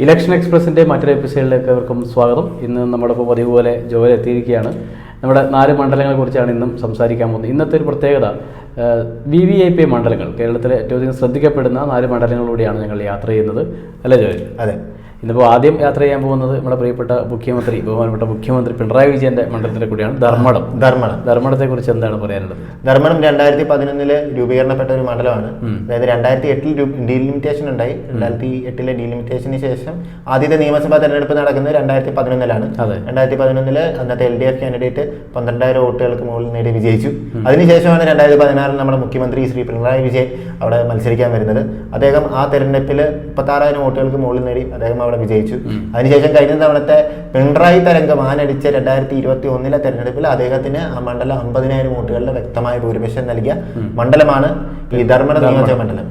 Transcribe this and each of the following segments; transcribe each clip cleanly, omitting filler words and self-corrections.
Election എക്സ്പ്രസിൻ്റെ മറ്റൊരു എപ്പിസോഡിലേക്ക് അവർക്കും സ്വാഗതം. ഇന്ന് നമ്മുടെ ഇപ്പോൾ പതിവ് പോലെ ജോലി എത്തിയിരിക്കുകയാണ്. നമ്മുടെ 4 മണ്ഡലങ്ങളെക്കുറിച്ചാണ് ഇന്നും സംസാരിക്കാൻ പോകുന്നത്. ഇന്നത്തെ ഒരു പ്രത്യേകത VVIP മണ്ഡലങ്ങൾ, കേരളത്തിലെ ഏറ്റവും അധികം ശ്രദ്ധിക്കപ്പെടുന്ന 4 മണ്ഡലങ്ങളിലൂടെയാണ് ഞങ്ങൾ യാത്ര ചെയ്യുന്നത്. അല്ലേ ജോലി? അതെ. ഇന്നിപ്പോൾ ആദ്യം യാത്ര ചെയ്യാൻ പോകുന്നത് നമ്മുടെ പ്രിയപ്പെട്ട ബഹുമാനപ്പെട്ട മുഖ്യമന്ത്രി പിണറായി വിജയന്റെ മണ്ഡലത്തിലെ കൂടിയാണ് ധർമ്മടത്തെക്കുറിച്ച് എന്താണ് പറയാനുള്ളത്? ധർമ്മടം 2011 രൂപീകരണപ്പെട്ട ഒരു മണ്ഡലമാണ്. അതായത് 2008 ഡീലിമിറ്റേഷൻ ഉണ്ടായി. 2008 ഡീലിമിറ്റേഷന് ശേഷം ആദ്യത്തെ നിയമസഭാ തെരഞ്ഞെടുപ്പ് നടക്കുന്നത് 2011 2011 അന്നത്തെ LDF കാൻഡിഡേറ്റ് 12,000 വോട്ടുകൾക്ക് മുകളിൽ നേടി വിജയിച്ചു. അതിനുശേഷമാണ് 2016 നമ്മുടെ മുഖ്യമന്ത്രി ശ്രീ പിണറായി വിജയൻ അവിടെ മത്സരിക്കാൻ വരുന്നത്. അദ്ദേഹം ആ തെരഞ്ഞെടുപ്പിൽ 36,000 വോട്ടുകൾക്ക് മുകളിൽ നേടി അദ്ദേഹം അവിടെ വിജയിച്ചു. അതിനുശേഷം കഴിഞ്ഞ തവണത്തെ പിണറായി തരംഗം ആനടിച്ച 2021 തെരഞ്ഞെടുപ്പിൽ അദ്ദേഹത്തിന് ആ മണ്ഡലം 50,000 വോട്ടുകളുടെ വ്യക്തമായ ഭൂരിപക്ഷം നൽകിയ മണ്ഡലമാണ് ഈ ധർമ്മടം നിയോജക മണ്ഡലം.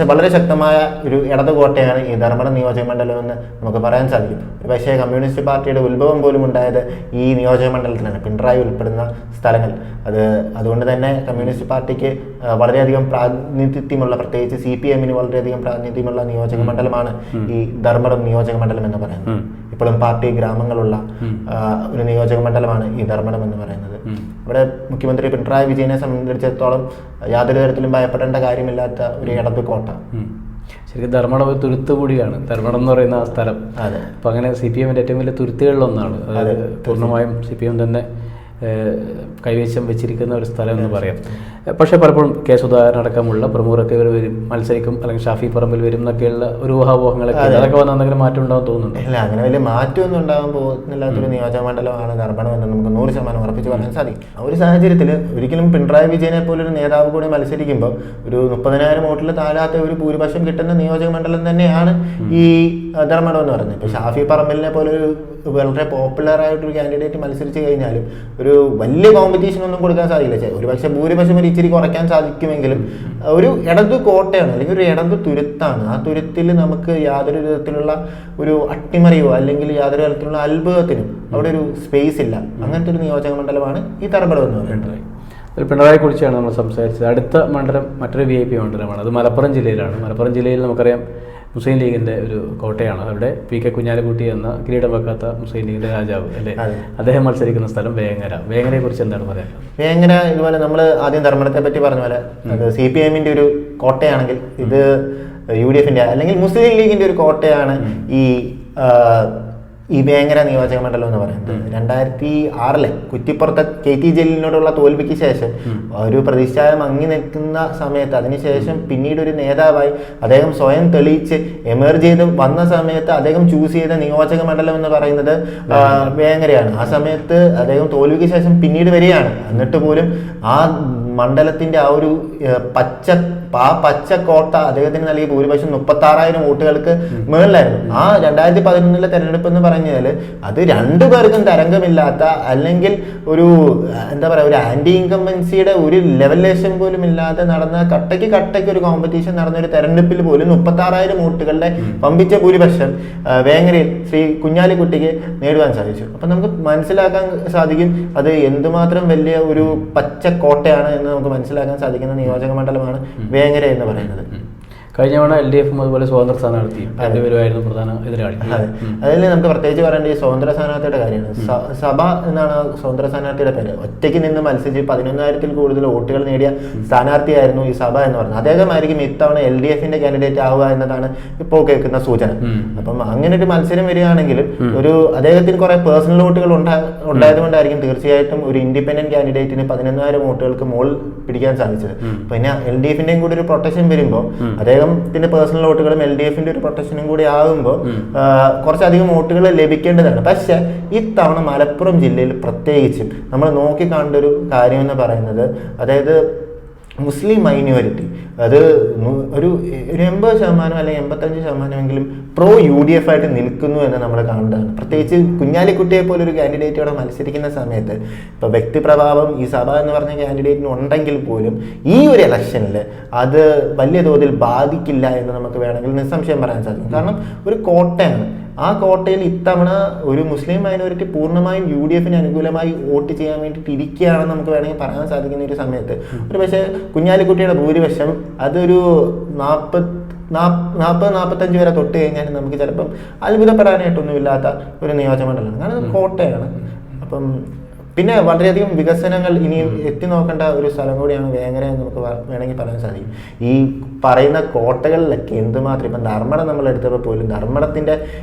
വളരെ ശക്തമായ ഒരു ഇടതുകോട്ടയാണ് ഈ ധർമ്മടം നിയോജക മണ്ഡലം എന്ന് നമുക്ക് പറയാൻ സാധിക്കും. പക്ഷേ കമ്മ്യൂണിസ്റ്റ് പാർട്ടിയുടെ ഉത്ഭവം പോലും ഉണ്ടായത് ഈ നിയോജക മണ്ഡലത്തിലാണ്, പിണറായി ഉൾപ്പെടുന്ന സ്ഥലങ്ങൾ. അതുകൊണ്ട് തന്നെ കമ്മ്യൂണിസ്റ്റ് പാർട്ടിക്ക് വളരെയധികം പ്രാതിനിധ്യമുള്ള, പ്രത്യേകിച്ച് CPM വളരെയധികം പ്രാതിനിധ്യമുള്ള നിയോജക മണ്ഡലമാണ് ഈ ധർമ്മടം നിയോജക മണ്ഡലം എന്ന് പറയുന്നത്. ഇപ്പോഴും പാർട്ടി ഗ്രാമങ്ങളുള്ള ഒരു നിയോജക മണ്ഡലമാണ് ഈ ധർമ്മടം എന്ന് പറയുന്നത്. ഇവിടെ മുഖ്യമന്ത്രി പിണറായി വിജയനെ സംബന്ധിച്ചിടത്തോളം യാതൊരു തരത്തിലും ഭയപ്പെടേണ്ട കാര്യമില്ലാത്ത ഒരു ഇടത് കോട്ട. ശരിക്കും ധർമ്മടം ഒരു തുരുത്ത് കൂടിയാണ് ധർമ്മടം എന്ന് പറയുന്ന സ്ഥലം. അപ്പൊ അങ്ങനെ CPM ഏറ്റവും വലിയ തുരുത്തുകളിലൊന്നാണ്. അതായത് പൂർണ്ണമായും CPM തന്നെ കൈവശം വെച്ചിരിക്കുന്ന ഒരു സ്ഥലം എന്ന് പറയാം. പക്ഷേ പലപ്പോഴും K. സുധാകരൻ അടക്കമുള്ള പ്രമുഖരൊക്കെ ഇവർ വരും, മത്സരിക്കും, അല്ലെങ്കിൽ ഷാഫി പറമ്പിൽ വരും എന്നൊക്കെയുള്ള ഒരു ഊഹാപോഹങ്ങളൊക്കെ, അതൊക്കെ വന്ന് എന്തെങ്കിലും മാറ്റം ഉണ്ടാവും തോന്നുന്നുണ്ട്? ഇല്ല, അങ്ങനെ വലിയ മാറ്റമൊന്നും ഉണ്ടാകാൻ പോകുന്നില്ലാത്തൊരു നിയോജക മണ്ഡലമാണ് ധർമ്മടം എന്ന് നമുക്ക് 100% ഉറപ്പിച്ച് പറയാൻ സാധിക്കും. ആ ഒരു സാഹചര്യത്തിൽ ഒരിക്കലും പിണറായി വിജയനെ പോലൊരു നേതാവ് കൂടി മത്സരിക്കുമ്പോൾ ഒരു 30,000 വോട്ടിൽ താഴാത്ത ഒരു ഭൂരിപക്ഷം കിട്ടുന്ന നിയോജക മണ്ഡലം തന്നെയാണ് ഈ ധർമ്മടം എന്ന് പറയുന്നത്. ഇപ്പോൾ ഷാഫി പറമ്പിലിനെ പോലെ ഒരു വളരെ പോപ്പുലർ ആയിട്ടൊരു കാൻഡിഡേറ്റ് മത്സരിച്ച് കഴിഞ്ഞാലും ഒരു വലിയ കോമ്പറ്റീഷൻ ഒന്നും കൊടുക്കാൻ സാധിക്കില്ല. ഒരുപക്ഷെ ഭൂരിപക്ഷം ഒരു ഇച്ചിരി കുറയ്ക്കാൻ സാധിക്കുമെങ്കിലും ഒരു ഇടതു കോട്ടയാണ്, അല്ലെങ്കിൽ ഒരു ഇടതു തുരുത്താണ്. ആ തുരുത്തിൽ നമുക്ക് യാതൊരു വിധത്തിലുള്ള ഒരു അട്ടിമറിയോ അല്ലെങ്കിൽ യാതൊരു തരത്തിലുള്ള അത്ഭുതത്തിനും അവിടെ ഒരു സ്പേസ് ഇല്ല. അങ്ങനത്തെ ഒരു നിയോജക മണ്ഡലമാണ് ഈ ധർമ്മടം എന്ന് പറയുന്നത്. പിണറായിയെ കുറിച്ചാണ് നമ്മൾ സംസാരിച്ചത്. അടുത്ത മണ്ഡലം മറ്റൊരു VIP മണ്ഡലമാണ്. അത് മലപ്പുറം ജില്ലയിലാണ്. മലപ്പുറം ജില്ലയിൽ നമുക്കറിയാം മുസ്ലിം ലീഗിന്റെ ഒരു കോട്ടയാണ്. അവിടെ PK കുഞ്ഞാലിക്കുട്ടി എന്ന കിരീടം വെക്കാത്ത മുസ്ലിം ലീഗിന്റെ രാജാവ് അല്ലേ, അദ്ദേഹം മത്സരിക്കുന്ന സ്ഥലം വേങ്ങരയെ കുറിച്ച് എന്താണ് പറയാൻ? വേങ്ങര ഇതുപോലെ നമ്മൾ ആദ്യം ധർമ്മടത്തെ പറ്റി പറഞ്ഞ പോലെ അത് CPM ഒരു കോട്ടയാണെങ്കിൽ ഇത് UDF അല്ലെങ്കിൽ മുസ്ലിം ലീഗിന്റെ ഒരു കോട്ടയാണ് ഈ വേങ്ങര നിയോജക മണ്ഡലം എന്ന് പറയുന്നത്. 2006 കുറ്റിപ്പുറത്തെ KT ജലീലിനോടുള്ള തോൽവിക്ക് ശേഷം ഒരു പ്രതിഷ്ഠായ മങ്ങി നിൽക്കുന്ന സമയത്ത്, അതിനുശേഷം പിന്നീട് ഒരു നേതാവായി അദ്ദേഹം സ്വയം തെളിയിച്ച് എമർജ് ചെയ്ത് വന്ന സമയത്ത് അദ്ദേഹം ചൂസ് ചെയ്ത നിയോജക മണ്ഡലം എന്ന് പറയുന്നത് വേങ്ങരയാണ്. ആ സമയത്ത് അദ്ദേഹം തോൽവിക്ക് ശേഷം പിന്നീട് വരികയാണ്. എന്നിട്ട് പോലും ആ മണ്ഡലത്തിന്റെ ആ ഒരു പച്ചക്കോട്ട അദ്ദേഹത്തിന് നൽകിയ ഭൂരിപക്ഷം 36,000 വോട്ടുകൾക്ക് മുകളിലായിരുന്നു. ആ 2011 തെരഞ്ഞെടുപ്പ് എന്ന് പറഞ്ഞാൽ അത് രണ്ടുപേർക്കും തരംഗമില്ലാത്ത, അല്ലെങ്കിൽ ഒരു ഒരു ആന്റി ഇൻകംബൻസിയുടെ ഒരു ലെവലേഷൻ പോലും ഇല്ലാതെ നടന്ന കട്ടയ്ക്ക് ഒരു കോമ്പറ്റീഷൻ നടന്ന ഒരു തെരഞ്ഞെടുപ്പിൽ പോലും 36,000 വോട്ടുകളുടെ പമ്പിച്ച ഭൂരിപക്ഷം വേങ്ങരയിൽ ശ്രീ കുഞ്ഞാലിക്കുട്ടിക്ക് നേടുവാൻ സാധിച്ചു. അപ്പൊ നമുക്ക് മനസ്സിലാക്കാൻ സാധിക്കും അത് എന്തുമാത്രം വലിയ ഒരു പച്ചക്കോട്ടയാണ് എന്ന് നമുക്ക് മനസ്സിലാക്കാൻ സാധിക്കുന്ന നിയോജക മണ്ഡലമാണ് വേങ്ങര എന്ന് പറയുന്നത്. കഴിഞ്ഞ തവണ LDF അതുപോലെ സ്വതന്ത്ര സ്ഥാനാർത്ഥി രണ്ടുപേരുമായിരുന്നു പ്രധാന എതിരാളി. അതിൽ നമുക്ക് പ്രത്യേകിച്ച് പറയേണ്ടത് ഈ സ്വതന്ത്ര സ്ഥാനാർത്ഥിയുടെ കാര്യമാണ്. സഭ എന്നാണ് സ്വതന്ത്ര സ്ഥാനാർത്ഥിയുടെ പേര്. ഒറ്റയ്ക്ക് നിന്ന് മത്സരിച്ച് 11,000-ൽ കൂടുതൽ വോട്ടുകൾ നേടിയ സ്ഥാനാർത്ഥിയായിരുന്നു ഈ സഭ എന്ന് പറയുന്നത്. അദ്ദേഹമായിരിക്കും ഇത്തവണ LDFന്റെ കാൻഡിഡേറ്റ് ആവുക എന്നതാണ് ഇപ്പോൾ കേൾക്കുന്ന സൂചന. അപ്പം അങ്ങനെ ഒരു മത്സരം വരികയാണെങ്കിൽ അദ്ദേഹത്തിന് കുറെ പേഴ്സണൽ വോട്ടുകൾ ഉണ്ടായതുകൊണ്ടായിരിക്കും തീർച്ചയായിട്ടും ഒരു ഇൻഡിപെൻഡന്റ് കാൻഡിഡേറ്റിന് 11,000 വോട്ടുകൾക്ക് മുകളിൽ പിടിക്കാൻ സാധിച്ചത്. പിന്നെ LDFന്റെയും കൂടി ഒരു പ്രൊട്ടക്ഷൻ വരുമ്പോൾ അദ്ദേഹത്തിന്റെ പേഴ്സണൽ വോട്ടുകളും LDFന്റെ ഒരു പ്രൊട്ടക്ഷനും കൂടി ആകുമ്പോൾ കുറച്ചധികം വോട്ടുകൾ ലഭിക്കേണ്ടതാണ്. പക്ഷെ ഇത്തവണ മലപ്പുറം ജില്ലയിൽ പ്രത്യേകിച്ചും നമ്മൾ നോക്കിക്കാണ്ട ഒരു കാര്യം എന്ന് പറയുന്നത്, അതായത് മുസ്ലിം മൈനോറിറ്റി അത് ഒരു 80% അല്ലെങ്കിൽ 85% പ്രോ UDF ആയിട്ട് നിൽക്കുന്നു എന്ന് നമ്മൾ കാണുന്നതാണ്. പ്രത്യേകിച്ച് കുഞ്ഞാലിക്കുട്ടിയെ പോലെ ഒരു കാൻഡിഡേറ്റ് അവിടെ മത്സരിക്കുന്ന സമയത്ത് ഇപ്പൊ വ്യക്തിപ്രഭാവം ഈ സഭ എന്ന് പറഞ്ഞ കാൻഡിഡേറ്റിന് ഉണ്ടെങ്കിൽ പോലും ഈ ഒരു ഇലക്ഷനിൽ അത് വലിയ തോതിൽ ബാധിക്കില്ല എന്ന് നമുക്ക് വേണമെങ്കിൽ നിസ്സംശയം പറയാൻ സാധിക്കും. കാരണം ഒരു കോട്ടയാണ്. ആ കോട്ടയിൽ ഇത്തവണ ഒരു മുസ്ലിം മൈനോറിറ്റി പൂർണ്ണമായും UDFന് അനുകൂലമായി വോട്ട് ചെയ്യാൻ വേണ്ടിയിട്ട് ഇരിക്കുകയാണെന്ന് നമുക്ക് വേണമെങ്കിൽ പറയാൻ സാധിക്കുന്ന ഒരു സമയത്ത് ഒരു പക്ഷേ കുഞ്ഞാലിക്കുട്ടിയുടെ ഭൂരിപക്ഷം അതൊരു 40-45 വരെ തൊട്ട് കഴിഞ്ഞാൽ നമുക്ക് ചിലപ്പം അത്ഭുതപ്പെടാനായിട്ടൊന്നുമില്ലാത്ത ഒരു നിയോജകമണ്ഡലമാണ്. കാരണം അത് കോട്ടയാണ്. അപ്പം പിന്നെ വളരെയധികം വികസനങ്ങൾ ഇനിയും എത്തി നോക്കേണ്ട ഒരു സ്ഥലം കൂടിയാണ് വേങ്ങര എന്ന് നമുക്ക് വേണമെങ്കിൽ പറയാൻ സാധിക്കും. ഈ പറയുന്ന കോട്ടകളിലൊക്കെ എന്തുമാത്രം ഇപ്പം ധർമ്മടം നമ്മൾ എടുത്തപ്പോൾ പോലും ധർമ്മടത്തിൻ്റെ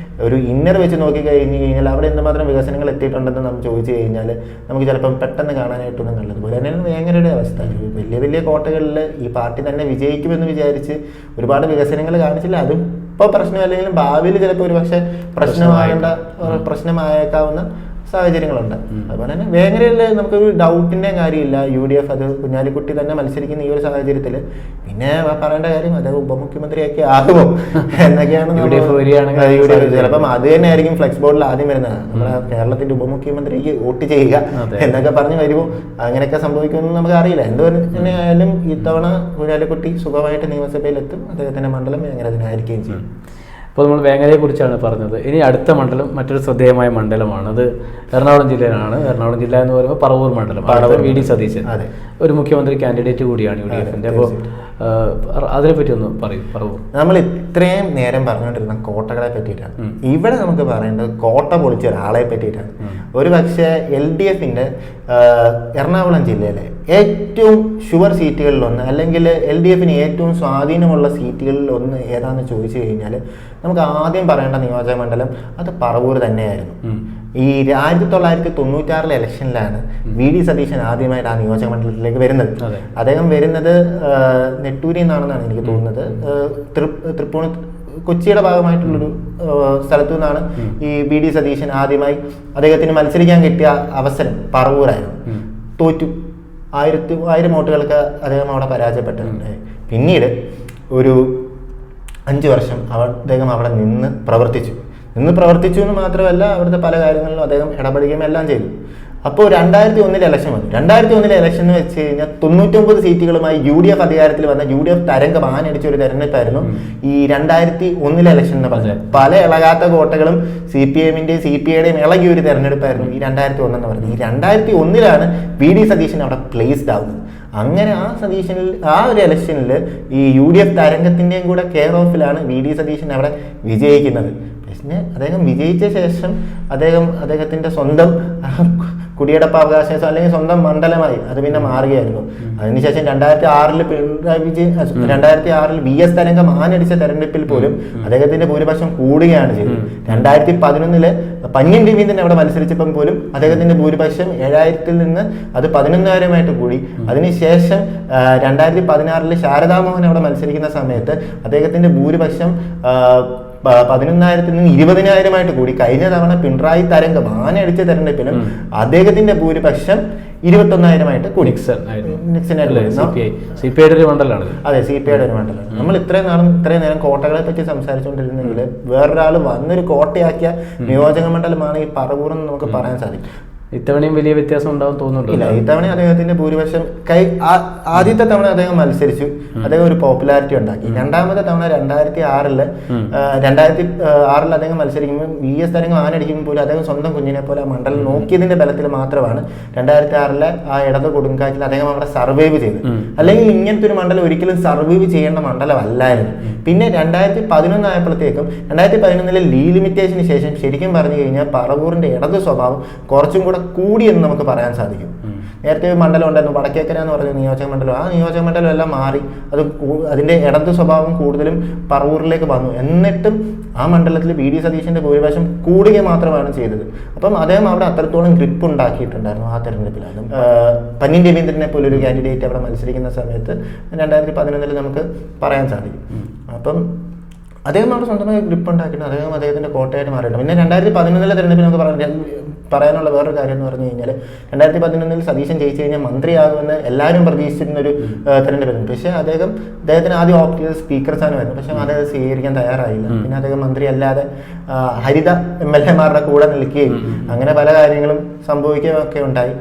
ഒരു ഇന്നർ വെച്ച് നോക്കി കഴിഞ്ഞ് കഴിഞ്ഞാൽ അവിടെ എന്തുമാത്രം വികസനങ്ങൾ എത്തിയിട്ടുണ്ടെന്ന് നമ്മൾ ചോദിച്ചു കഴിഞ്ഞാൽ നമുക്ക് ചിലപ്പം പെട്ടെന്ന് കാണാനായിട്ടൊന്നും നല്ലതുപോലെ തന്നെയാണ് വേങ്ങരയുടെ അവസ്ഥ. വലിയ വലിയ കോട്ടകളിൽ ഈ പാർട്ടി തന്നെ വിജയിക്കുമെന്ന് വിചാരിച്ച് ഒരുപാട് വികസനങ്ങൾ കാണിച്ചില്ല. അതും ഇപ്പോൾ പ്രശ്നമല്ലെങ്കിലും ഭാവിയിൽ ചിലപ്പോൾ ഒരു പക്ഷേ പ്രശ്നമായേക്കാവുന്ന സാഹചര്യങ്ങളുണ്ട്. അതുപോലെ തന്നെ വേങ്ങരയിൽ നമുക്കൊരു ഡൗട്ടിൻ്റെ കാര്യമില്ല. UDF അത് കുഞ്ഞാലിക്കുട്ടി തന്നെ മത്സരിക്കുന്ന ഈ ഒരു സാഹചര്യത്തിൽ പിന്നെ പറയേണ്ട കാര്യം അത് ഉപമുഖ്യമന്ത്രിയൊക്കെ ആകുമോ എന്നൊക്കെയാണ്. ചിലപ്പം അത് തന്നെ ആയിരിക്കും ഫ്ലെക്സ് ബോർഡിൽ ആദ്യം വരുന്നത്, നമ്മുടെ കേരളത്തിന്റെ ഉപമുഖ്യമന്ത്രിക്ക് വോട്ട് ചെയ്യുക എന്നൊക്കെ പറഞ്ഞു വരുമോ, അങ്ങനെയൊക്കെ സംഭവിക്കുമെന്ന് നമുക്ക് അറിയില്ല. എന്തുതന്നെ ആയാലും ഇത്തവണ കുഞ്ഞാലിക്കുട്ടി സുഖമായിട്ട് നിയമസഭയിലെത്തും. അദ്ദേഹത്തിന്റെ മണ്ഡലം വേങ്ങര തന്നെയായിരിക്കുകയും ചെയ്യും. അപ്പോൾ നമ്മൾ വേങ്ങരയെ കുറിച്ചാണ് പറഞ്ഞത്. ഇനി അടുത്ത മണ്ഡലം മറ്റൊരു ശ്രദ്ധേയമായ മണ്ഡലമാണ്. അത് എറണാകുളം ജില്ലയിലാണ്. എറണാകുളം ജില്ല എന്ന് പറയുമ്പോൾ പറവൂർ മണ്ഡലം. VD സതീശൻ ഒരു മുഖ്യമന്ത്രി കാൻഡിഡേറ്റ് കൂടിയാണ് UDFന്റെ. അപ്പോൾ അതിനെപ്പറ്റി ഒന്ന് പറയും. പറവൂർ നമ്മൾ ഇത്രയും നേരം പറഞ്ഞുകൊണ്ടിരുന്ന കോട്ടകളെ പറ്റിയിട്ടാണ്. ഇവിടെ നമുക്ക് പറയേണ്ടത് കോട്ട പൊളിച്ച ഒരാളെ പറ്റിയിട്ടാണ്. ഒരു പക്ഷേ LDFന്റെ എറണാകുളം ജില്ലയിലെ ഏറ്റവും ഷുവർ സീറ്റുകളിലൊന്ന്, അല്ലെങ്കിൽ LDFന് ഏറ്റവും സ്വാധീനമുള്ള സീറ്റുകളിലൊന്ന് ഏതാണെന്ന് ചോദിച്ചു കഴിഞ്ഞാൽ നമുക്ക് ആദ്യം പറയേണ്ട നിയോജക മണ്ഡലം അത് പറവൂർ തന്നെയായിരുന്നു. ഈ 1996 ഇലക്ഷനിലാണ് VD സതീശൻ ആദ്യമായിട്ട് ആ നിയോജക മണ്ഡലത്തിലേക്ക് വരുന്നത്. അദ്ദേഹം വരുന്നത് നെട്ടൂരിൽ നിന്നാണെന്നാണ് എനിക്ക് തോന്നുന്നത്. തൃപ്പൂണി കൊച്ചിയുടെ ഭാഗമായിട്ടുള്ളൊരു സ്ഥലത്തു നിന്നാണ് ഈ VD സതീശൻ ആദ്യമായി അദ്ദേഹത്തിന് മത്സരിക്കാൻ കിട്ടിയ അവസരം പറവൂരായിരുന്നു. തോറ്റു. 1000 വോട്ടുകൾക്ക് അദ്ദേഹം അവിടെ പരാജയപ്പെട്ടിട്ടുണ്ട്. പിന്നീട് ഒരു 5 വർഷം അദ്ദേഹം അവിടെ നിന്ന് പ്രവർത്തിച്ചു എന്ന് മാത്രമല്ല അവിടുത്തെ പല കാര്യങ്ങളിലും അദ്ദേഹം ഇടപെടുകയും എല്ലാം ചെയ്തു. അപ്പോൾ 2001 ഇലക്ഷൻ വന്നു. 2001 ഇലക്ഷൻ എന്ന് വെച്ച് കഴിഞ്ഞാൽ 99 സീറ്റുകളുമായി UDF അധികാരത്തിൽ വന്ന UDF തരംഗം ആനടിച്ച ഒരു തെരഞ്ഞെടുപ്പായിരുന്നു ഈ 2001 ഇലക്ഷൻ എന്ന് പറഞ്ഞത്. പല ഇളകാത്ത കോട്ടകളും CPMന്റെയും CPIയുടെയും ഇളകിയ ഒരു തെരഞ്ഞെടുപ്പായിരുന്നു ഈ 2001 എന്ന് പറഞ്ഞത്. ഈ 2001 VD സതീശൻ അവിടെ പ്ലേസ്ഡ് ആവുന്നത്. അങ്ങനെ ആ സതീശനിൽ ആ ഒരു ഇലക്ഷനിൽ ഈ UDF തരംഗത്തിൻ്റെയും കൂടെ കെയർ ഓഫിലാണ് VD സതീശൻ അവിടെ വിജയിക്കുന്നത്. പിന്നെ അദ്ദേഹം വിജയിച്ച ശേഷം അദ്ദേഹത്തിന്റെ സ്വന്തം കുടിയടപ്പാവകാശം അല്ലെങ്കിൽ സ്വന്തം മണ്ഡലമായി അത് പിന്നെ മാറുകയായിരുന്നു. അതിനുശേഷം 2006 പിണറായി വിജയൻ 2006 VS തരംഗം ആനടിച്ച തെരഞ്ഞെടുപ്പിൽ പോലും അദ്ദേഹത്തിന്റെ ഭൂരിപക്ഷം കൂടുകയാണ് ചെയ്തത്. 2011 പന്ന്യൻ രവീന്ദ്രൻ അവിടെ മത്സരിച്ചപ്പം പോലും അദ്ദേഹത്തിന്റെ ഭൂരിപക്ഷം 7000-ൽ നിന്ന് അത് 11,000-ആയിട്ട് കൂടി. അതിനുശേഷം 2016 ശാരദാമോഹൻ അവിടെ മത്സരിക്കുന്ന സമയത്ത് അദ്ദേഹത്തിന്റെ ഭൂരിപക്ഷം 11,000-ൽ നിന്ന് 20,000-ആയിട്ട് കൂടി. കഴിഞ്ഞ തവണ പിണറായി തരംഗം ആനടിച്ച തെരഞ്ഞെടുപ്പിലും അദ്ദേഹത്തിന്റെ ഭൂരിപക്ഷം 21,000-ആയിട്ട് കൂടി. CPIയുടെ ഒരു മണ്ഡലമാണ്. അതെ, CPIയുടെ ഒരു മണ്ഡലമാണ്. നമ്മൾ ഇത്രയും നേരം കോട്ടകളെ പറ്റി സംസാരിച്ചുകൊണ്ടിരുന്നെങ്കിൽ വേറൊരാൾ വന്നൊരു കോട്ടയാക്കിയ നിയോജക മണ്ഡലമാണ് ഈ പറവൂർ എന്ന് നമുക്ക് പറയാൻ സാധിക്കും. ഇത്തവണയും വലിയ വ്യത്യാസം ഉണ്ടാവും തോന്നുന്നുണ്ടോ? ഇല്ല, ഇത്തവണ അദ്ദേഹത്തിന്റെ ഭൂരിപക്ഷം ആദ്യത്തെ തവണ അദ്ദേഹം മത്സരിച്ചു, അദ്ദേഹം ഒരു പോപ്പുലാരിറ്റി ഉണ്ടാക്കി. രണ്ടാമത്തെ തവണ 2006 അദ്ദേഹം മത്സരിക്കുമ്പോൾ VS തരംഗം ആനടിക്കുമ്പോൾ പോലും അദ്ദേഹം സ്വന്തം കുഞ്ഞിനെ പോലെ ആ മണ്ഡലം നോക്കിയതിന്റെ ബലത്തിൽ മാത്രമാണ് 2006 ആ ഇടത് കൊടുങ്കാറ്റിൽ അദ്ദേഹം അവിടെ സർവൈവ് ചെയ്തത്. അല്ലെങ്കിൽ ഇങ്ങനത്തെ ഒരു മണ്ഡലം ഒരിക്കലും സർവൈവ് ചെയ്യേണ്ട മണ്ഡലമല്ലായിരുന്നു. പിന്നെ 2011 ആയപ്പോഴത്തേക്കും 2011 ലീ ലിമിറ്റേഷന് ശേഷം ശരിക്കും പറഞ്ഞു കഴിഞ്ഞാൽ പറവൂറിന്റെ ഇടത് സ്വഭാവം കുറച്ചും കൂടെ കൂടിയെന്ന് നമുക്ക് പറയാൻ സാധിക്കും. നേരത്തെ മണ്ഡലം ഉണ്ടായിരുന്നു വടക്കേക്കര എന്ന് പറഞ്ഞ നിയോജക മണ്ഡലം. ആ നിയോജക മണ്ഡലം എല്ലാം മാറി അതിന്റെ ഇടത് സ്വഭാവം കൂടുതലും പറവൂരിലേക്ക് വന്നു. എന്നിട്ടും ആ മണ്ഡലത്തിൽ VD സതീശന്റെ ഭൂരിപക്ഷം കൂടുക മാത്രമാണ് ചെയ്തത്. അപ്പം അദ്ദേഹം അവിടെ അത്രത്തോളം ഗ്രിപ്പ് ഉണ്ടാക്കിയിട്ടുണ്ടായിരുന്നു ആ തെരഞ്ഞെടുപ്പിലാണ്. പന്ന്യൻ രവീന്ദ്രനെ പോലെ ഒരു കാൻഡിഡേറ്റ് അവിടെ മത്സരിക്കുന്ന സമയത്ത് 2011 നമുക്ക് പറയാൻ സാധിക്കും. അപ്പം അദ്ദേഹം അവിടെ സ്വന്തമായി ഗ്രിപ്പ് ഉണ്ടാക്കിയിട്ട് അദ്ദേഹത്തിന്റെ കോട്ടയായിട്ട് മാറിയിട്ടുണ്ട്. പിന്നെ 2011 തെരഞ്ഞെടുപ്പിൽ നമുക്ക് പറയാനുള്ള വേറൊരു കാര്യം എന്ന് പറഞ്ഞു കഴിഞ്ഞാൽ 2011 സതീശൻ ജയിച്ചു കഴിഞ്ഞാൽ മന്ത്രിയാകുമെന്ന് എല്ലാവരും പ്രതീക്ഷിച്ചിരുന്ന ഒരു തെരഞ്ഞെടുപ്പായിരുന്നു. പക്ഷേ അദ്ദേഹത്തിന് ആദ്യം ഓപ്റ്റ് ചെയ്ത് സ്പീക്കർ സ്ഥാനമായിരുന്നു. പക്ഷെ അദ്ദേഹം സ്വീകരിക്കാൻ തയ്യാറായില്ല. പിന്നെ അദ്ദേഹം മന്ത്രി അല്ലാതെ ഹരിത MLA-മാരുടെ കൂടെ നിൽക്കുകയും അങ്ങനെ പല കാര്യങ്ങളും സംഭവിക്കുകയും ഒക്കെ ഉണ്ടായി.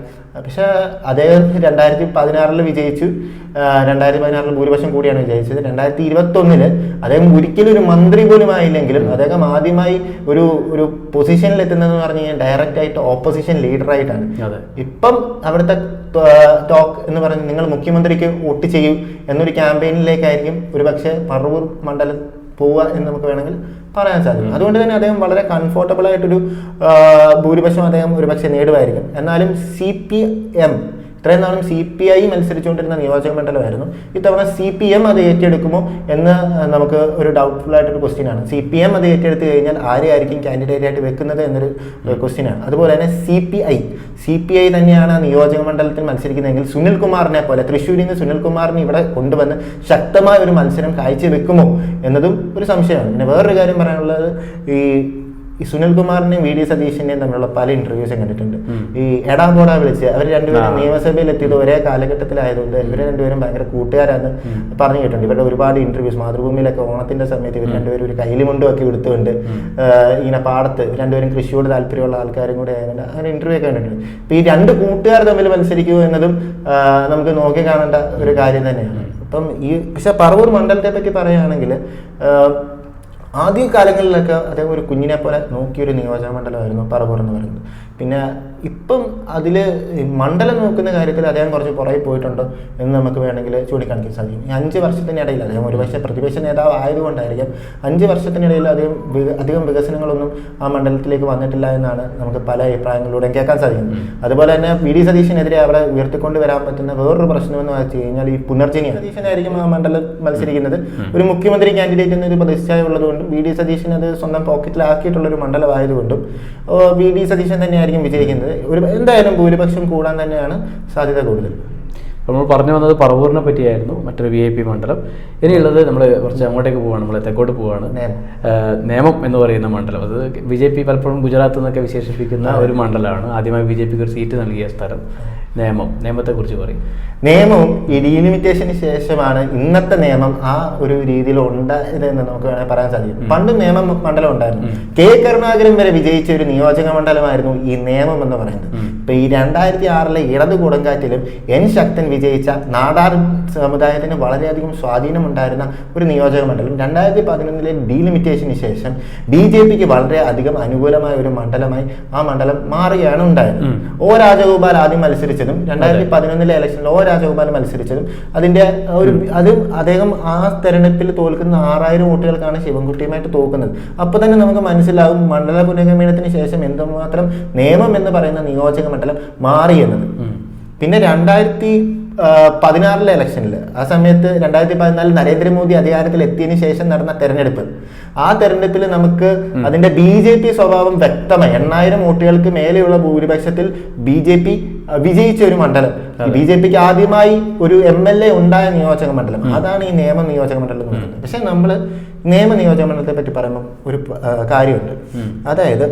പക്ഷെ അദ്ദേഹം 2016 വിജയിച്ചു. 2016 ഭൂരിപക്ഷം കൂടിയാണ് വിജയിച്ചത്. 2021 അദ്ദേഹം ഒരിക്കലും ഒരു മന്ത്രി പോലും ആയില്ലെങ്കിലും അദ്ദേഹം ആദ്യമായി ഒരു പൊസിഷനിൽ എത്തുന്നതെന്ന് പറഞ്ഞു കഴിഞ്ഞാൽ ഡയറക്റ്റ് ആയിട്ട് ഓപ്പോസിഷൻ ലീഡറായിട്ടാണ്. ഇപ്പം അവിടുത്തെ ടോക്ക് എന്ന് പറഞ്ഞ് നിങ്ങൾ മുഖ്യമന്ത്രിക്ക് വോട്ട് ചെയ്യൂ എന്നൊരു ക്യാമ്പയിനിലേക്കായിരിക്കും ഒരു പക്ഷേ പറവൂർ മണ്ഡലം പോവുക എന്ന് നമുക്ക് വേണമെങ്കിൽ പറയാൻ സാധിക്കും. അതുകൊണ്ട് തന്നെ അദ്ദേഹം വളരെ കംഫോർട്ടബിൾ ആയിട്ടൊരു ഭൂരിപക്ഷം അദ്ദേഹം ഒരുപക്ഷെ നേടുമായിരിക്കും. എന്നാലും CPM ഇത്രയും നാളും CPI മത്സരിച്ചുകൊണ്ടിരുന്ന നിയോജക മണ്ഡലമായിരുന്നു. ഇത്തവണ CPM അത് ഏറ്റെടുക്കുമോ എന്ന് നമുക്ക് ഒരു ഡൗട്ട്ഫുൾ ആയിട്ടൊരു ക്വസ്റ്റ്യൻ ആണ്. CPM അത് ഏറ്റെടുത്ത് കഴിഞ്ഞാൽ ആരെയായിരിക്കും കാൻഡിഡേറ്റ് ആയിട്ട് വെക്കുന്നത് എന്നൊരു ക്വസ്റ്റ്യൻ ആണ്. അതുപോലെ തന്നെ CPI തന്നെയാണ് ആ നിയോജക മണ്ഡലത്തിൽ മത്സരിക്കുന്നതെങ്കിൽ സുനിൽകുമാറിനെ പോലെ തൃശ്ശൂരിൽ നിന്ന് സുനിൽകുമാറിനെ ഇവിടെ കൊണ്ടുവന്ന് ശക്തമായ ഒരു മത്സരം കാഴ്ചവെക്കുമോ എന്നതും ഒരു സംശയമാണ്. പിന്നെ വേറൊരു കാര്യം പറയാനുള്ളത്, ഈ സുനിൽകുമാറിനെയും VD സതീശിന്റെയും തമ്മിലുള്ള പല ഇന്റർവ്യൂസും കണ്ടിട്ടുണ്ട്. ഈ എടാപോടാ വിളിച്ച് അവർ രണ്ടുപേരും നിയമസഭയിൽ എത്തിയത് ഒരേ കാലഘട്ടത്തിലായതുകൊണ്ട് ഇവർ രണ്ടുപേരും ഭയങ്കര കൂട്ടുകാരാന്ന് പറഞ്ഞു കേട്ടിട്ടുണ്ട്. ഇവരുടെ ഒരുപാട് ഇന്റർവ്യൂസ് മാതൃഭൂമിയിലൊക്കെ ഓണത്തിന്റെ സമയത്ത് ഇവർ രണ്ടുപേരും ഒരു കൈലിമുണ്ടും ഒക്കെ എടുത്തുകൊണ്ട് ഇങ്ങനെ പാടത്ത് രണ്ടുപേരും കൃഷിയോട് താല്പര്യമുള്ള ആൾക്കാരും കൂടെ ആയതുകൊണ്ട് അങ്ങനെ ഇന്റർവ്യൂ ഒക്കെ കണ്ടിട്ടുണ്ട്. ഇപ്പൊ ഈ രണ്ട് കൂട്ടുകാർ തമ്മിൽ മത്സരിക്കുക എന്നതും നമുക്ക് നോക്കി കാണേണ്ട ഒരു കാര്യം തന്നെയാണ്. അപ്പം പക്ഷെ പറവൂർ മണ്ഡലത്തെ പറ്റി പറയുകയാണെങ്കിൽ ആദ്യ കാലങ്ങളിലൊക്കെ അദ്ദേഹം ഒരു കുഞ്ഞിനെ പോലെ നോക്കിയൊരു നിയോജക മണ്ഡലമായിരുന്നു പറവൂർ എന്ന് പറയുന്നത്. പിന്നെ ഇപ്പം അതിൽ മണ്ഡലം നോക്കുന്ന കാര്യത്തിൽ അദ്ദേഹം കുറച്ച് പുറകെ പോയിട്ടുണ്ടോ എന്ന് നമുക്ക് വേണമെങ്കിൽ ചൂണ്ടിക്കാണിക്കാൻ സാധിക്കും. ഈ 5 വർഷത്തിനിടയിൽ അദ്ദേഹം ഒരുപക്ഷെ പ്രതിപക്ഷ നേതാവ് ആയതുകൊണ്ടായിരിക്കും 5 വർഷത്തിനിടയിൽ അധികം വികസനങ്ങളൊന്നും ആ മണ്ഡലത്തിലേക്ക് വന്നിട്ടില്ല എന്നാണ് നമുക്ക് പല അഭിപ്രായങ്ങളിലൂടെ കേൾക്കാൻ സാധിക്കുന്നത്. അതുപോലെ തന്നെ VD സതീശനെതിരെ അവിടെ ഉയർത്തിക്കൊണ്ട് വരാൻ പറ്റുന്ന വേറൊരു പ്രശ്നമെന്ന് വെച്ച് കഴിഞ്ഞാൽ ഈ പുനർജനിയാണ്. സതീശനായിരിക്കും ആ മണ്ഡലം മത്സരിക്കുന്നത്. ഒരു മുഖ്യമന്ത്രി കാൻഡിഡേറ്റ് എന്നൊരു പ്രതിച്ഛായ ഉള്ളതുകൊണ്ടും VD സതീശൻ അത് സ്വന്തം പോക്കറ്റിലാക്കിയിട്ടുള്ളൊരു മണ്ഡലമായതുകൊണ്ടും VD സതീശൻ തന്നെയായിരിക്കും വിജയിക്കുന്നത്. എന്തായാലും ഭൂരിപക്ഷം കൂടാൻ തന്നെയാണ് സാധ്യത കൂടുതൽ. നമ്മൾ പറഞ്ഞു വന്നത് പറവൂരിനെ പറ്റിയായിരുന്നു, മറ്റൊരു VIP മണ്ഡലം. ഇനിയുള്ളത് നമ്മൾ കുറച്ച് അങ്ങോട്ടേക്ക് പോവുകയാണ്, നമ്മൾ തെക്കോട്ട് പോവുകയാണ്. നേമം എന്ന് പറയുന്ന മണ്ഡലം, അത് BJP പലപ്പോഴും ഗുജറാത്ത് എന്നൊക്കെ വിശേഷിപ്പിക്കുന്ന ഒരു മണ്ഡലമാണ്. ആദ്യമായി BJPക്ക് ഒരു സീറ്റ് നൽകിയ സ്ഥലം നിയമത്തെ കുറിച്ച് പറയും. നിയമവും ഈ ഡീലിമിറ്റേഷന് ശേഷമാണ് ഇന്നത്തെ നിയമം ആ ഒരു രീതിയിൽ ഉണ്ടായതെന്ന് നമുക്ക് വേണമെങ്കിൽ പറയാൻ സാധിക്കും. പണ്ട് നിയമ മണ്ഡലം ഉണ്ടായിരുന്നു. K കരുണാകരൻ വരെ വിജയിച്ച ഒരു നിയോജക മണ്ഡലമായിരുന്നു ഈ നിയമം എന്ന് പറയുന്നത്. ഇപ്പൊ ഈ 2006 ഇടത് കൊടുങ്കാറ്റിലും N ശക്തൻ വിജയിച്ച നാടാർ സമുദായത്തിന് വളരെയധികം സ്വാധീനമുണ്ടായിരുന്ന ഒരു നിയോജക മണ്ഡലം 2011 ഡീലിമിറ്റേഷന് ശേഷം BJPക്ക് വളരെ അധികം അനുകൂലമായ ഒരു മണ്ഡലമായി ആ മണ്ഡലം മാറുകയാണ് ഉണ്ടായത്. O രാജഗോപാൽ ആദ്യം മത്സരിച്ചതും 2011 ഇലക്ഷനിൽ O രാജഗോപാൽ മത്സരിച്ചതും അത് അദ്ദേഹം ആ തെരഞ്ഞെടുപ്പിൽ തോൽക്കുന്ന 6000 വോട്ടുകൾക്കാണ് ശിവൻകുട്ടിയുമായിട്ട് തോക്കുന്നത്. അപ്പൊ തന്നെ നമുക്ക് മനസ്സിലാവും മണ്ഡല പുനഃക്രമീകരണത്തിന് ശേഷം എന്തുമാത്രം നിയമം എന്ന് പറയുന്ന നിയോജക മണ്ഡലം മാറിയെന്നത്. പിന്നെ 2016 ഇലക്ഷനിൽ ആ സമയത്ത് 2014 നരേന്ദ്രമോദി അധികാരത്തിൽ എത്തിയതിനു ശേഷം നടന്ന തെരഞ്ഞെടുപ്പ്, ആ തെരഞ്ഞെടുപ്പിൽ നമുക്ക് അതിന്റെ BJP സ്വഭാവം വ്യക്തമായി 8000 വോട്ടുകൾക്ക് മേലെയുള്ള ഭൂരിപക്ഷത്തിൽ BJP വിജയിച്ച ഒരു മണ്ഡലം. BJPക്ക് ആദ്യമായി ഒരു MLA ഉണ്ടായ നിയോജക മണ്ഡലം, അതാണ് ഈ നിയമ നിയോജക മണ്ഡലം എന്ന് പറയുന്നത്. പക്ഷെ നമ്മൾ നിയമ നിയോജക മണ്ഡലത്തെ പറ്റി പറയുമ്പോൾ ഒരു കാര്യമുണ്ട്. അതായത്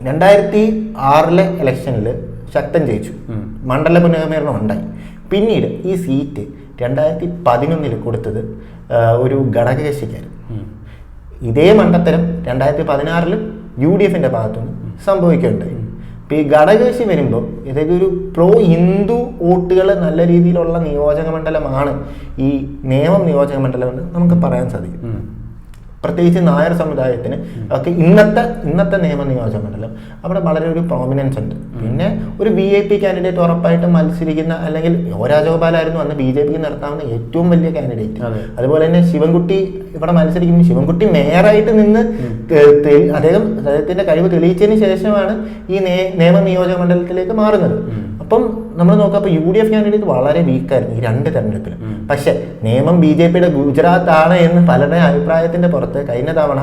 2006 ഇലക്ഷനിൽ ശക്തൻ ജയിച്ചു, മണ്ഡല പുനഃക്രമീകരണം ഉണ്ടായി. പിന്നീട് ഈ സീറ്റ് 2011 കൊടുത്തത് ഒരു ഘടകകക്ഷിക്കായിരുന്നു. ഇതേ മണ്ഡലം 2016 UDFന്റെ ഭാഗത്തുനിന്ന് സംഭവിക്കുകയുണ്ടായി. ഇപ്പൊ ഈ ഘടകകക്ഷി വരുമ്പോൾ ഇതൊരു പ്രോ ഹിന്ദു വോട്ടുകൾ നല്ല രീതിയിലുള്ള നിയോജക മണ്ഡലമാണ് ഈ നിയമം നിയോജക മണ്ഡലം എന്ന് നമുക്ക് പറയാൻ സാധിക്കും. പ്രത്യേകിച്ച് നായർ സമുദായത്തിന് ഒക്കെ ഇന്നത്തെ നിയമ നിയോജക മണ്ഡലം അവിടെ വളരെ ഒരു പ്രോമിനൻസ് ഉണ്ട്. പിന്നെ ഒരു VIP കാൻഡിഡേറ്റ് ഉറപ്പായിട്ടും മത്സരിക്കുന്ന, അല്ലെങ്കിൽ O രാജഗോപാലായിരുന്നു അന്ന് BJPക്ക് നിർത്താവുന്ന ഏറ്റവും വലിയ കാൻഡിഡേറ്റ്. അതുപോലെ തന്നെ ശിവൻകുട്ടി ഇവിടെ മത്സരിക്കുന്നു. ശിവൻകുട്ടി മേയറായിട്ട് നിന്ന് അദ്ദേഹത്തിന്റെ കഴിവ് തെളിയിച്ചതിന് ശേഷമാണ് ഈ നിയമ നിയോജക മണ്ഡലത്തിലേക്ക് മാറുന്നത്. അപ്പം നമ്മൾ നോക്കാം, അപ്പോൾ UDF കാൻഡിഡേറ്റ് വളരെ വീക്കായിരുന്നു ഈ 2 തെരഞ്ഞെടുപ്പിലും. പക്ഷെ നിയമം BJPയുടെ ഗുജറാത്ത് ആണ് എന്ന് പലരുടെ അഭിപ്രായത്തിന്റെ പുറത്ത് കഴിഞ്ഞ തവണ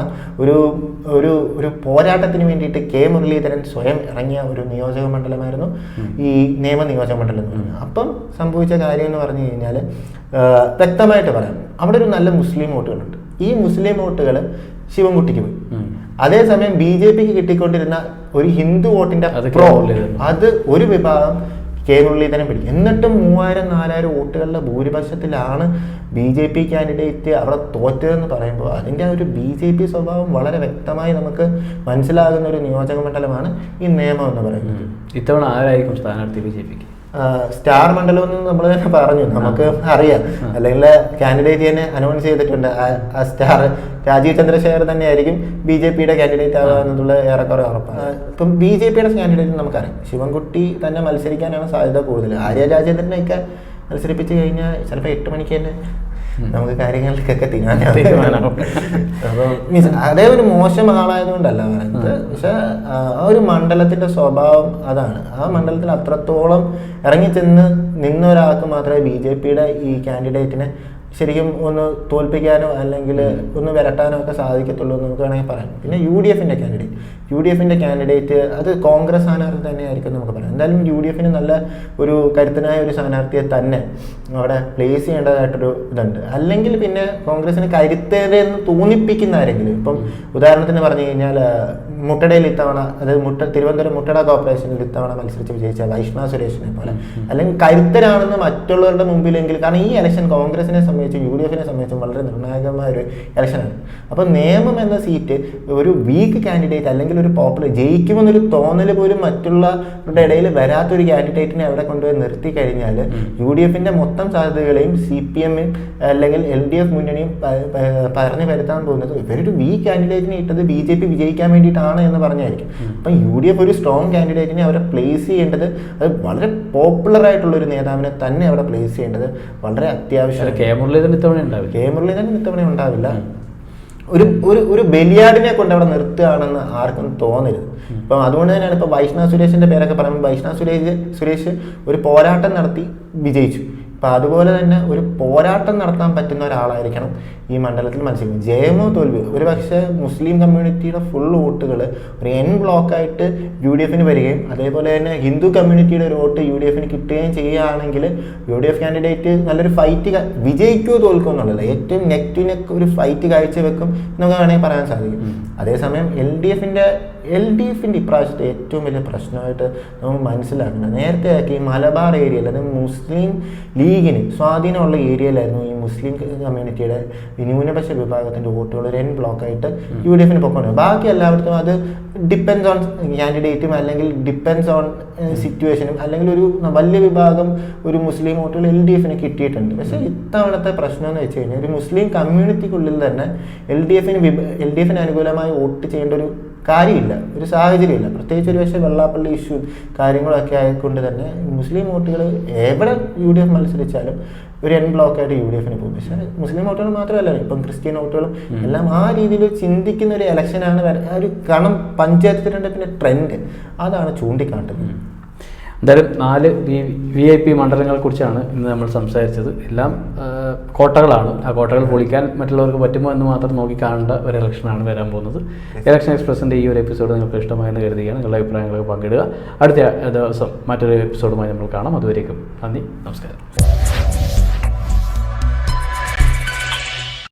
ഒരു പോരാട്ടത്തിന് വേണ്ടിയിട്ട് K മുരളീധരൻ സ്വയം ഇറങ്ങിയ ഒരു നിയോജക മണ്ഡലമായിരുന്നു ഈ നിയമ നിയോജക മണ്ഡലം എന്ന് പറയുന്നത്. അപ്പം സംഭവിച്ച കാര്യം എന്ന് പറഞ്ഞു കഴിഞ്ഞാൽ വ്യക്തമായിട്ട് പറയാം, അവിടെ ഒരു നല്ല മുസ്ലിം വോട്ടുകളുണ്ട്. ഈ മുസ്ലിം വോട്ടുകൾ ശിവൻകുട്ടിക്ക് പോയി. അതേസമയം BJPക്ക് കിട്ടിക്കൊണ്ടിരുന്ന ഒരു ഹിന്ദു വോട്ടിന്റെ അത് ഒരു വിഭാഗം K മുരളീധരൻ പിടിക്കും. എന്നിട്ടും 3000-4000 വോട്ടുകളുടെ ഭൂരിപക്ഷത്തിലാണ് BJP കാൻഡിഡേറ്റ് അവിടെ തോറ്റതെന്ന് പറയുമ്പോൾ അതിൻ്റെ ഒരു BJP സ്വഭാവം വളരെ വ്യക്തമായി നമുക്ക് മനസ്സിലാകുന്ന ഒരു നിയോജക മണ്ഡലമാണ് ഈ നിയമം എന്ന് പറയുന്നത്. ഇത്തവണ ആരായിരിക്കും സ്ഥാനാർത്ഥി BJPക്ക്? സ്റ്റാർ മണ്ഡലം എന്ന് നമ്മൾ തന്നെ പറഞ്ഞു, നമുക്ക് അറിയാം, അല്ലെങ്കിൽ കാൻഡിഡേറ്റ് തന്നെ അനൗൺസ് ചെയ്തിട്ടുണ്ട്. ആ സ്റ്റാർ രാജീവ് ചന്ദ്രശേഖർ തന്നെ ആയിരിക്കും BJPയുടെ കാൻഡിഡേറ്റ് ആവുക എന്നുള്ള ഏറെക്കുറെ ഉറപ്പാണ്. ഇപ്പം BJPയുടെ കാൻഡിഡേറ്റ് നമുക്കറിയാം, ശിവൻകുട്ടി തന്നെ മത്സരിക്കാനാണ് സാധ്യത കൂടുതൽ. ആര്യ രാജേന്ദ്രനെയൊക്കെ മത്സരിപ്പിച്ച് കഴിഞ്ഞാൽ ചിലപ്പോൾ 8 മണിക്ക് തന്നെ നമുക്ക് കാര്യങ്ങൾക്കൊക്കെ തീരുമാനമാവും. അപ്പം മീൻസ് അതേ ഒരു മോശം ആളായതുകൊണ്ടല്ല പറയുന്നത്, പക്ഷെ ആ ഒരു മണ്ഡലത്തിന്റെ സ്വഭാവം അതാണ്. ആ മണ്ഡലത്തിൽ അത്രത്തോളം ഇറങ്ങിച്ചെന്ന് നിന്ന ഒരാൾക്ക് മാത്രമേ BJP-യുടെ ഈ കാൻഡിഡേറ്റിനെ ശരിക്കും ഒന്ന് തോൽപ്പിക്കാനോ അല്ലെങ്കിൽ ഒന്ന് വിരട്ടാനോ ഒക്കെ സാധിക്കത്തുള്ളൂ എന്ന് നമുക്ക് വേണമെങ്കിൽ പറയാം. പിന്നെ UDF-ന്റെ കാൻഡിഡേറ്റ് അത് കോൺഗ്രസ് സ്ഥാനാർത്ഥി തന്നെയായിരിക്കും നമുക്ക് പറയാം. എന്തായാലും UDF-ന് നല്ല ഒരു കരുത്തനായ ഒരു സ്ഥാനാർത്ഥിയെ തന്നെ അവിടെ പ്ലേസ് ചെയ്യേണ്ടതായിട്ടൊരു ഇതുണ്ട്. അല്ലെങ്കിൽ പിന്നെ കോൺഗ്രസിന് കരുത്തേതെന്ന് തോന്നിപ്പിക്കുന്ന ആരെങ്കിലും, ഇപ്പം ഉദാഹരണത്തിന് പറഞ്ഞു കഴിഞ്ഞാൽ മുട്ടടയിൽ ഇത്തവണ, അതായത് തിരുവനന്തപുരം മുട്ടട കോർപ്പറേഷനിൽ ഇത്തവണ മത്സരിച്ച് വിജയിച്ച വൈഷ്ണവ സുരേഷിനെ പോലെ, അല്ലെങ്കിൽ കരുത്തരാണെന്ന് മറ്റുള്ളവരുടെ മുമ്പിലെങ്കിൽ, കാരണം ഈ ഇലക്ഷൻ കോൺഗ്രസിനെ സംബന്ധിച്ചും UDF-നെ സംബന്ധിച്ചും വളരെ നിർണായകമായ ഒരു ഇലക്ഷനാണ്. അപ്പോൾ നിയമം എന്ന സീറ്റ് ഒരു വീക്ക് കാൻഡിഡേറ്റ് അല്ലെങ്കിൽ ഒരു പോപ്പുലർ ജയിക്കുമെന്നൊരു തോന്നൽ പോലും മറ്റുള്ളവരുടെ ഇടയിൽ വരാത്തൊരു കാൻഡിഡേറ്റിനെ അവിടെ കൊണ്ടുപോയി നിർത്തി കഴിഞ്ഞാൽ UDF-ന്റെ മൊത്തം സാധ്യതകളെയും CPM അല്ലെങ്കിൽ LDF മുന്നണിയും പറഞ്ഞു വരുത്താൻ പോകുന്നത് ഇവരൊരു വീക്ക് കാൻഡിഡേറ്റിനെ ഇട്ടത് BJP വിജയിക്കാൻ വേണ്ടിയിട്ടാണ് എന്ന് പറഞ്ഞായിരിക്കും. അപ്പം UDF ഒരു സ്ട്രോങ് കാൻഡിഡേറ്റിനെ അവരെ പ്ലേസ് ചെയ്യേണ്ടത്, അത് വളരെ പോപ്പുലർ ആയിട്ടുള്ള ഒരു നേതാവിനെ തന്നെ അവിടെ പ്ലേസ് ചെയ്യേണ്ടത് വളരെ അത്യാവശ്യമാണ്. കെ മുരളീധരൻ ഇത്തവണ ഉണ്ടാവില്ല. ഒരു ബലിയാടിനെ കൊണ്ട് അവിടെ നിർത്തുകയാണെന്ന് ആർക്കും തോന്നരുത്. ഇപ്പം അതുകൊണ്ട് തന്നെയാണ് ഇപ്പം വൈഷ്ണവ സുരേഷിന്റെ പേരൊക്കെ പറയുമ്പോൾ വൈഷ്ണവ സുരേഷ് ഒരു പോരാട്ടം നടത്തി വിജയിച്ചു. അപ്പം അതുപോലെ തന്നെ ഒരു പോരാട്ടം നടത്താൻ പറ്റുന്ന ഒരാളായിരിക്കണം ഈ മണ്ഡലത്തിൽ മത്സരിക്കുന്നത്. ജയമോ തോൽവിയോ ഒരു പക്ഷേ മുസ്ലിം കമ്മ്യൂണിറ്റിയുടെ ഫുൾ വോട്ടുകൾ ഒരു N ബ്ലോക്കായിട്ട് UDF-ന് വരികയും അതേപോലെ തന്നെ ഹിന്ദു കമ്മ്യൂണിറ്റിയുടെ ഒരു വോട്ട് UDF-ന് കിട്ടുകയും ചെയ്യുകയാണെങ്കിൽ UDF കാൻഡിഡേറ്റ് നല്ലൊരു ഫൈറ്റ് വിജയിക്കുമോ തോൽക്കുമോ എന്നുള്ളത് ഏറ്റവും നെക്ക് ടു നെക്ക് ഒരു ഫൈറ്റ് കാഴ്ചവെക്കും എന്നൊക്കെ വേണമെങ്കിൽ പറയാൻ സാധിക്കും. അതേസമയം LDF-ന്റെ ഇപ്രാവശ്യത്തെ ഏറ്റവും വലിയ പ്രശ്നമായിട്ട് നമുക്ക് മനസ്സിലാക്കുന്നത്, നേരത്തെ ആക്കി ഈ മലബാർ ഏരിയയിൽ, അതായത് മുസ്ലിം ലീഗിന് സ്വാധീനമുള്ള ഏരിയയിലായിരുന്നു ഈ മുസ്ലിം കമ്മ്യൂണിറ്റിയുടെ ന്യൂനപക്ഷ വിഭാഗത്തിൻ്റെ വോട്ടുകൾ ഒരു N ബ്ലോക്കായിട്ട് UDF-ന് പൊക്കോണ്ട്. ബാക്കി എല്ലായിടത്തും അത് ഡിപ്പെൻസ് ഓൺ കാൻഡിഡേറ്റും അല്ലെങ്കിൽ ഡിപ്പെൻസ് ഓൺ സിറ്റുവേഷനും അല്ലെങ്കിൽ ഒരു വലിയ വിഭാഗം ഒരു മുസ്ലിം വോട്ടുകൾ LDF-ന് കിട്ടിയിട്ടുണ്ട്. പക്ഷേ ഇത്തവണത്തെ പ്രശ്നം എന്ന് വെച്ച് കഴിഞ്ഞാൽ ഒരു മുസ്ലിം കമ്മ്യൂണിറ്റിക്കുള്ളിൽ തന്നെ LDF-ന് അനുകൂലമായി വോട്ട് ചെയ്യേണ്ട ഒരു കാര്യമില്ല, ഒരു സാഹചര്യമില്ല. പ്രത്യേകിച്ച് ഒരു പക്ഷേ വെള്ളാപ്പള്ളി ഇഷ്യൂ കാര്യങ്ങളൊക്കെ ആയതുകൊണ്ട് തന്നെ മുസ്ലിം വോട്ടുകൾ എവിടെ UDF മത്സരിച്ചാലും ഒരു N ബ്ലോക്കായിട്ട് UDF-ന് പോകും. പക്ഷേ മുസ്ലിം വോട്ടുകൾ മാത്രമല്ല, ഇപ്പം ക്രിസ്ത്യൻ വോട്ടുകളും എല്ലാം ആ രീതിയിൽ ചിന്തിക്കുന്ന ഒരു ഇലക്ഷനാണ്. ഒരു കാരണം പഞ്ചായത്ത് തിരഞ്ഞെടുപ്പിൻ്റെ ട്രെൻഡ് അതാണ് ചൂണ്ടിക്കാട്ടുന്നത്. എന്തായാലും 4 VIP മണ്ഡലങ്ങളെ കുറിച്ചാണ് ഇന്ന് നമ്മൾ സംസാരിച്ചത്. എല്ലാം കോട്ടകളാണ്. ആ കോട്ടകൾ പൊളിക്കാൻ മറ്റുള്ളവർക്ക് പറ്റുമോ എന്ന് മാത്രം നോക്കി കാണേണ്ട ഒരു ഇലക്ഷനാണ് വരാൻ പോകുന്നത്. ഇലക്ഷൻ എക്സ്പ്രസിൻ്റെ ഈ ഒരു എപ്പിസോഡ് നിങ്ങൾക്ക് ഇഷ്ടമായെന്ന് കരുതുകയാണ്. നിങ്ങളുടെ അഭിപ്രായങ്ങളൊക്കെ പങ്കിടുക. അടുത്ത ദിവസം മറ്റൊരു എപ്പിസോഡുമായി നമ്മൾ കാണാം. അതുവരേക്കും നന്ദി, നമസ്കാരം.